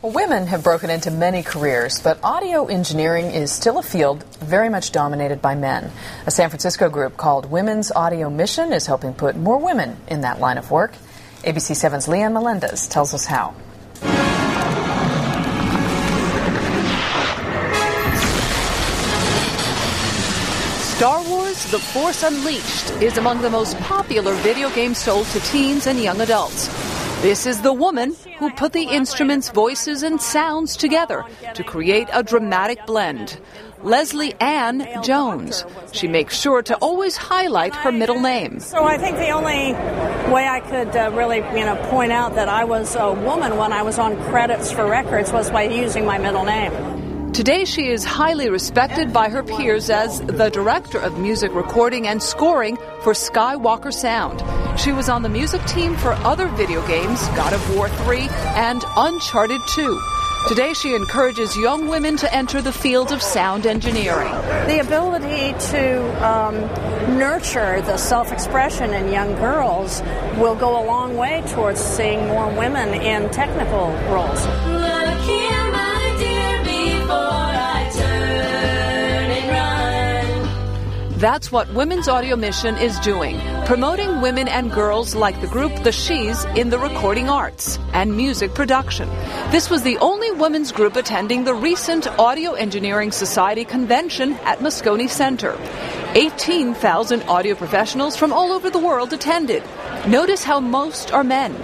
Well, women have broken into many careers, but audio engineering is still a field very much dominated by men. A San Francisco group called Women's Audio Mission is helping put more women in that line of work. ABC7's Leanne Melendez tells us how. Star Wars: The Force Unleashed is among the most popular video games sold to teens and young adults. This is the woman who put the instruments, voices, and sounds together to create a dramatic blend. Leslie Ann Jones. She makes sure to always highlight her middle name. So I think the only way I could really, point out that I was a woman when I was on credits for records was by using my middle name. Today she is highly respected by her peers as the director of music recording and scoring for Skywalker Sound. She was on the music team for other video games, God of War 3 and Uncharted 2. Today she encourages young women to enter the field of sound engineering. The ability to nurture the self-expression in young girls will go a long way towards seeing more women in technical roles. Look here, my dear, before I turn and run. That's what Women's Audio Mission is doing, promoting women and girls like the group The She's in the recording arts and music production. This was the only women's group attending the recent Audio Engineering Society convention at Moscone Center. 18,000 audio professionals from all over the world attended. Notice how most are men.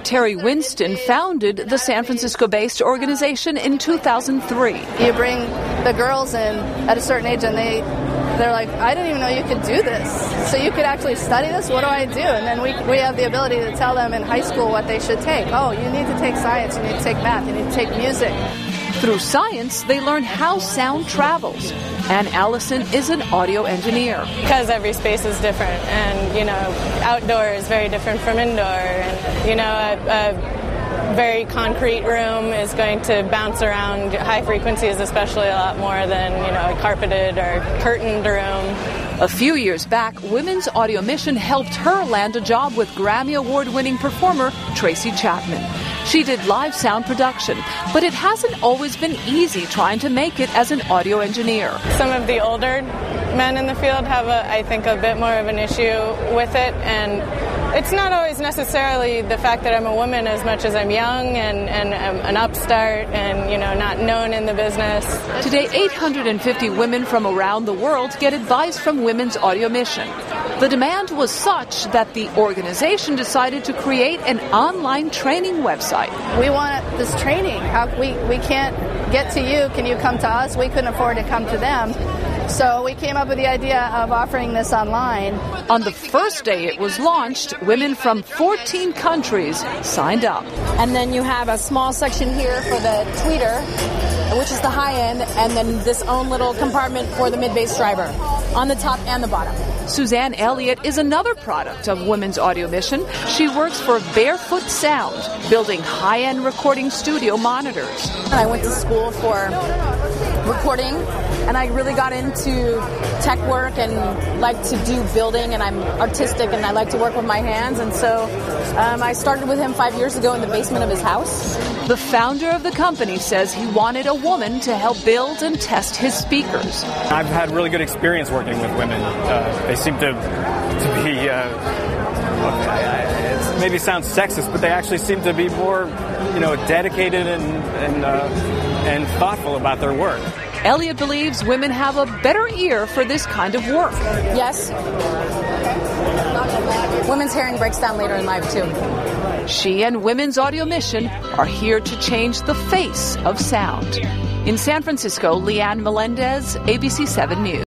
Terry Winston founded the San Francisco-based organization in 2003. You bring the girls in at a certain age and they're like, I didn't even know you could do this. So you could actually study this? What do I do? And then we have the ability to tell them in high school what they should take. Oh, you need to take science, you need to take math, you need to take music. Through science, they learn how sound travels. And Allison is an audio engineer. Because every space is different, and, outdoor is very different from indoor. And, a very concrete room is going to bounce around high frequencies, especially a lot more than, a carpeted or curtained room. A few years back, Women's Audio Mission helped her land a job with Grammy Award-winning performer Tracy Chapman. She did live sound production, but it hasn't always been easy trying to make it as an audio engineer. Some of the older men in the field have, I think, a bit more of an issue with it, and it's not always necessarily the fact that I'm a woman as much as I'm young and an upstart and, not known in the business. Today, 850 women from around the world get advice from Women's Audio Mission. The demand was such that the organization decided to create an online training website. We want this training. We can't get to you. Can you come to us? We couldn't afford to come to them. So we came up with the idea of offering this online. On the first day it was launched, women from 14 countries signed up. And then you have a small section here for the tweeter, which is the high end, and then this own little compartment for the mid-bass driver on the top and the bottom. Suzanne Elliott is another product of Women's Audio Mission. She works for Barefoot Sound, building high-end recording studio monitors. I went to school for recording, and I really got into tech work and like to do building, and I'm artistic and I like to work with my hands, and so I started with him 5 years ago in the basement of his house. The founder of the company says he wanted a woman to help build and test his speakers. I've had really good experience working with women. They seem to be, it maybe sounds sexist, but they actually seem to be more, dedicated and thoughtful about their work. Elliot believes women have a better ear for this kind of work. Yes. Women's hearing breaks down later in life, too. She and Women's Audio Mission are here to change the face of sound. In San Francisco, Leanne Melendez, ABC7 News.